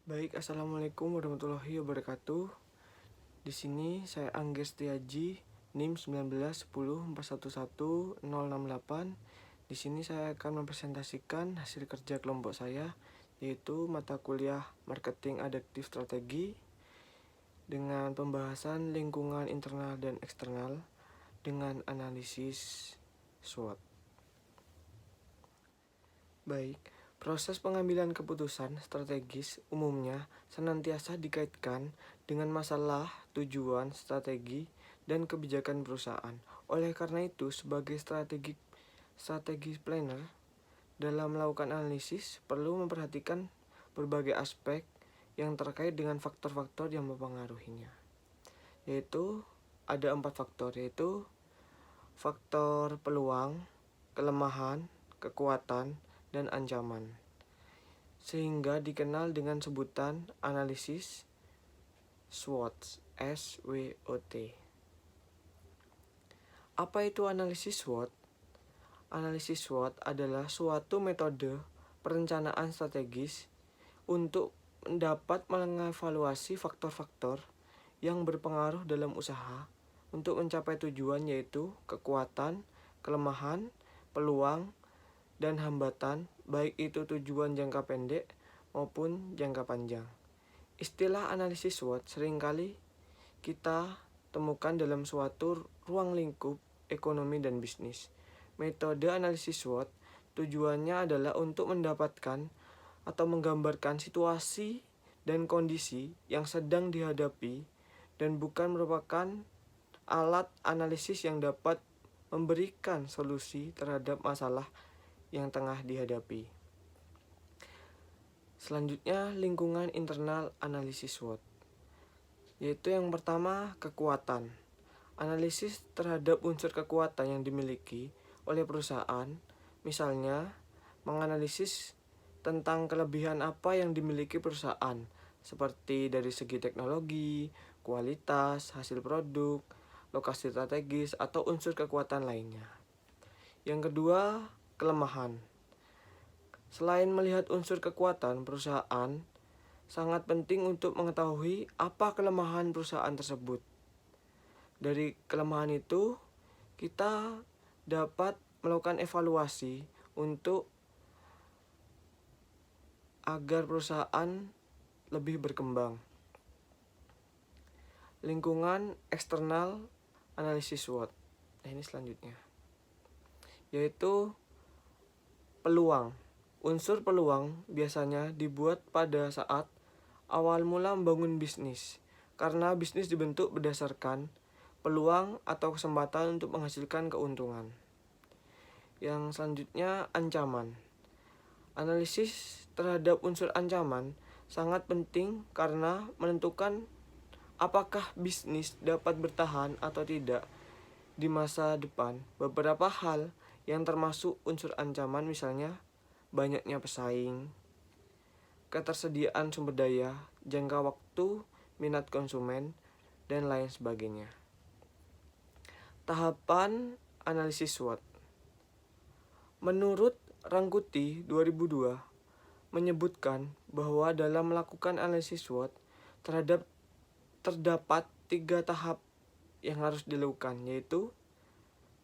Baik, assalamualaikum warahmatullahi wabarakatuh. Di sini saya Angger Setiaji, NIM 1910411068. Di sini saya akan mempresentasikan hasil kerja kelompok saya, yaitu mata kuliah Marketing Adaptif Strategi dengan pembahasan lingkungan internal dan eksternal dengan analisis SWOT. Baik, proses pengambilan keputusan strategis umumnya senantiasa dikaitkan dengan masalah, tujuan, strategi, dan kebijakan perusahaan. Oleh karena itu, sebagai strategi planner, dalam melakukan analisis perlu memperhatikan berbagai aspek yang terkait dengan faktor-faktor yang mempengaruhinya. Yaitu ada 4 faktor, yaitu faktor peluang, kelemahan, kekuatan, dan ancaman, sehingga dikenal dengan sebutan analisis SWOT. SWOT. Apa itu analisis SWOT? Analisis SWOT adalah suatu metode perencanaan strategis untuk dapat mengevaluasi faktor-faktor yang berpengaruh dalam usaha untuk mencapai tujuan, yaitu kekuatan, kelemahan, peluang, dan hambatan, baik itu tujuan jangka pendek maupun jangka panjang. Istilah analisis SWOT seringkali kita temukan dalam suatu ruang lingkup ekonomi dan bisnis. Metode analisis SWOT tujuannya adalah untuk mendapatkan atau menggambarkan situasi dan kondisi yang sedang dihadapi dan bukan merupakan alat analisis yang dapat memberikan solusi terhadap masalah yang tengah dihadapi. Selanjutnya, lingkungan internal analisis SWOT, yaitu yang pertama, kekuatan. Analisis terhadap unsur kekuatan yang dimiliki oleh perusahaan, misalnya menganalisis tentang kelebihan apa yang dimiliki perusahaan, seperti dari segi teknologi, kualitas, hasil produk, lokasi strategis, atau unsur kekuatan lainnya. Yang kedua, kelemahan. Selain melihat unsur kekuatan perusahaan, sangat penting untuk mengetahui apa kelemahan perusahaan tersebut. Dari kelemahan itu, kita dapat melakukan evaluasi untuk agar perusahaan lebih berkembang. Lingkungan eksternal analisis SWOT. Ini selanjutnya, yaitu peluang. Unsur peluang biasanya dibuat pada saat awal mula membangun bisnis, karena bisnis dibentuk berdasarkan peluang atau kesempatan untuk menghasilkan keuntungan. Yang selanjutnya, ancaman. Analisis terhadap unsur ancaman sangat penting karena menentukan apakah bisnis dapat bertahan atau tidak di masa depan. Beberapa hal yang termasuk unsur ancaman misalnya banyaknya pesaing, ketersediaan sumber daya, jangka waktu, minat konsumen, dan lain sebagainya. Tahapan analisis SWOT. Menurut Rangkuti 2002 menyebutkan bahwa dalam melakukan analisis SWOT terdapat 3 tahap yang harus dilakukan, yaitu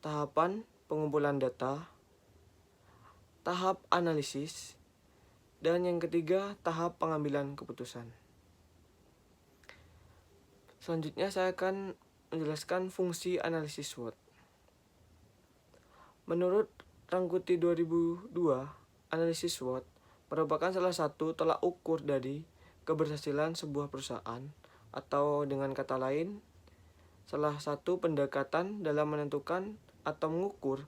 tahapan pengumpulan data, tahap analisis, dan yang ketiga tahap pengambilan keputusan. Selanjutnya saya akan menjelaskan fungsi analisis SWOT. Menurut Rangkuti 2002, analisis SWOT merupakan salah satu tolak ukur dari keberhasilan sebuah perusahaan, atau dengan kata lain, salah satu pendekatan dalam menentukan atau mengukur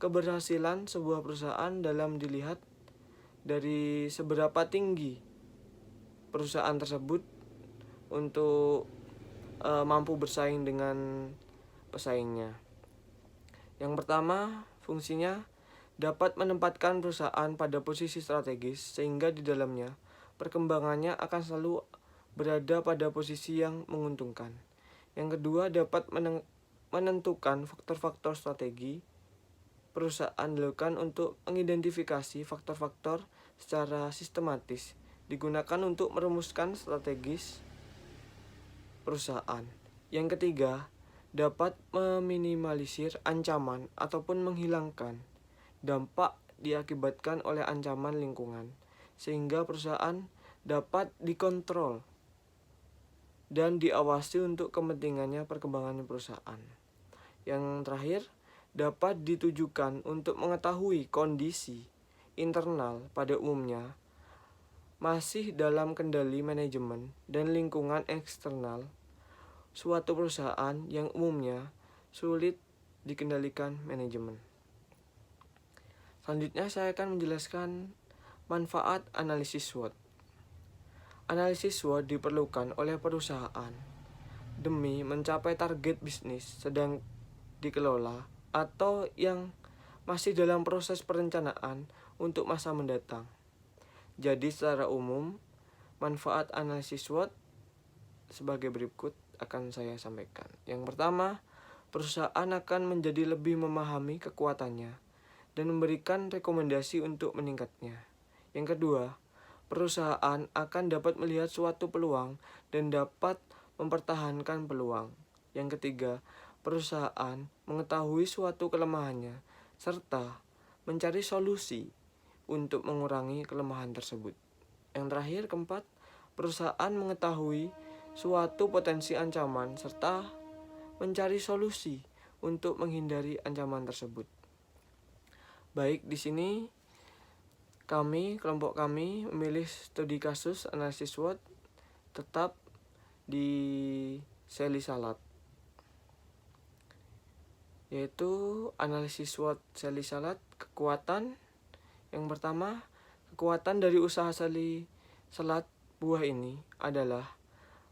keberhasilan sebuah perusahaan dalam dilihat dari seberapa tinggi perusahaan tersebut untuk mampu bersaing dengan pesaingnya. Yang pertama, fungsinya dapat menempatkan perusahaan pada posisi strategis sehingga di dalamnya perkembangannya akan selalu berada pada posisi yang menguntungkan. Yang kedua, dapat menentukan faktor-faktor strategi perusahaan dilakukan untuk mengidentifikasi faktor-faktor secara sistematis digunakan untuk merumuskan strategis perusahaan. Yang ketiga, dapat meminimalisir ancaman ataupun menghilangkan dampak diakibatkan oleh ancaman lingkungan, sehingga perusahaan dapat dikontrol dan diawasi untuk kepentingannya perkembangan perusahaan. Yang terakhir, dapat ditujukan untuk mengetahui kondisi internal pada umumnya masih dalam kendali manajemen dan lingkungan eksternal suatu perusahaan yang umumnya sulit dikendalikan manajemen. Selanjutnya saya akan menjelaskan manfaat analisis SWOT. Analisis SWOT diperlukan oleh perusahaan demi mencapai target bisnis sedang dikelola atau yang masih dalam proses perencanaan untuk masa mendatang. Jadi secara umum, manfaat analisis SWOT sebagai berikut akan saya sampaikan. Yang pertama, perusahaan akan menjadi lebih memahami kekuatannya dan memberikan rekomendasi untuk meningkatnya. Yang kedua, perusahaan akan dapat melihat suatu peluang dan dapat mempertahankan peluang. Yang ketiga, perusahaan mengetahui suatu kelemahannya serta mencari solusi untuk mengurangi kelemahan tersebut. Yang terakhir, keempat, perusahaan mengetahui suatu potensi ancaman serta mencari solusi untuk menghindari ancaman tersebut. Baik, di sini kelompok kami memilih studi kasus analisis SWOT tetap di Sally Salat, yaitu analisis SWOT Sally Salat. Kekuatan yang pertama, kekuatan dari usaha Sally Salat buah ini adalah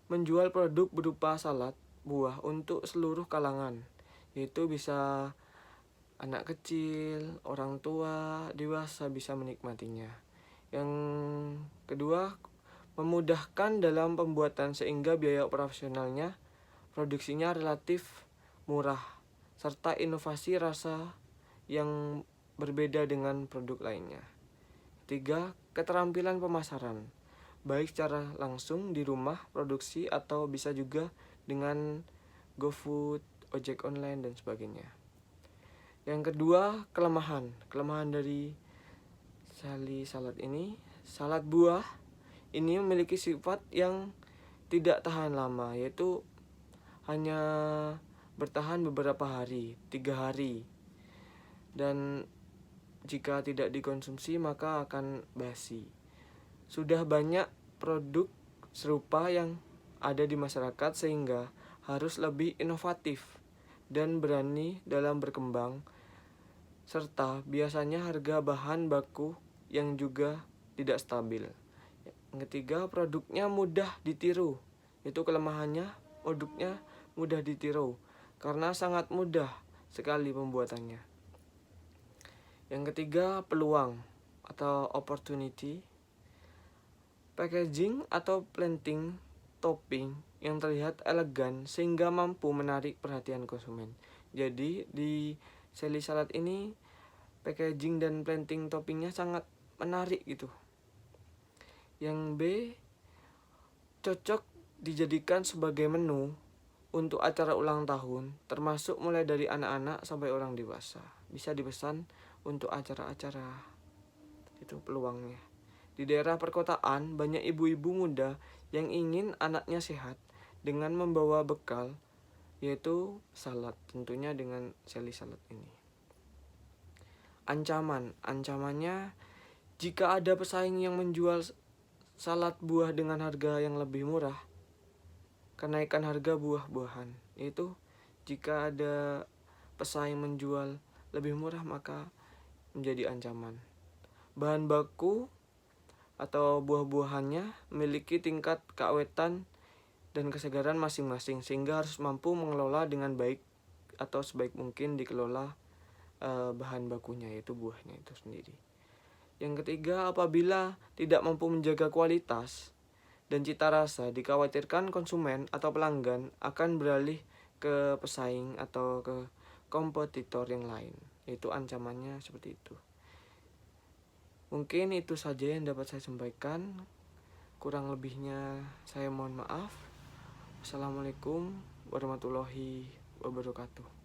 menjual produk berupa salad buah untuk seluruh kalangan, yaitu bisa anak kecil, orang tua, dewasa bisa menikmatinya. Yang kedua, memudahkan dalam pembuatan sehingga biaya operasionalnya, produksinya relatif murah, serta inovasi rasa yang berbeda dengan produk lainnya. Ketiga, keterampilan pemasaran, baik secara langsung di rumah produksi atau bisa juga dengan GoFood, ojek online, dan sebagainya. Yang kedua, kelemahan dari Sally Salat ini, salad buah ini memiliki sifat yang tidak tahan lama, yaitu hanya bertahan beberapa hari, 3 hari, dan jika tidak dikonsumsi maka akan basi. Sudah banyak produk serupa yang ada di masyarakat sehingga harus lebih inovatif dan berani dalam berkembang, serta biasanya harga bahan baku yang juga tidak stabil. Yang ketiga, produknya mudah ditiru. Itu kelemahannya, produknya mudah ditiru karena sangat mudah sekali pembuatannya. Yang ketiga, peluang atau opportunity. Packaging atau planting topping yang terlihat elegan sehingga mampu menarik perhatian konsumen. Jadi di Sally Salat ini packaging dan planting toppingnya sangat menarik gitu. Yang B, cocok dijadikan sebagai menu untuk acara ulang tahun, termasuk mulai dari anak-anak sampai orang dewasa. Bisa dipesan untuk acara-acara. Itu peluangnya. Di daerah perkotaan, banyak ibu-ibu muda yang ingin anaknya sehat dengan membawa bekal, yaitu salad, tentunya dengan Sally Salat ini. Ancamannya, jika ada pesaing yang menjual salad buah dengan harga yang lebih murah, kenaikan harga buah-buahan, yaitu jika ada pesaing menjual lebih murah maka menjadi ancaman. Bahan baku atau buah-buahannya memiliki tingkat keawetan dan kesegaran masing-masing sehingga harus mampu mengelola dengan baik atau sebaik mungkin dikelola bahan bakunya, yaitu buahnya itu sendiri. Yang ketiga, apabila tidak mampu menjaga kualitas dan cita rasa, dikhawatirkan konsumen atau pelanggan akan beralih ke pesaing atau ke kompetitor yang lain. Itu ancamannya seperti itu. Mungkin itu saja yang dapat saya sampaikan. Kurang lebihnya saya mohon maaf. Wassalamualaikum warahmatullahi wabarakatuh.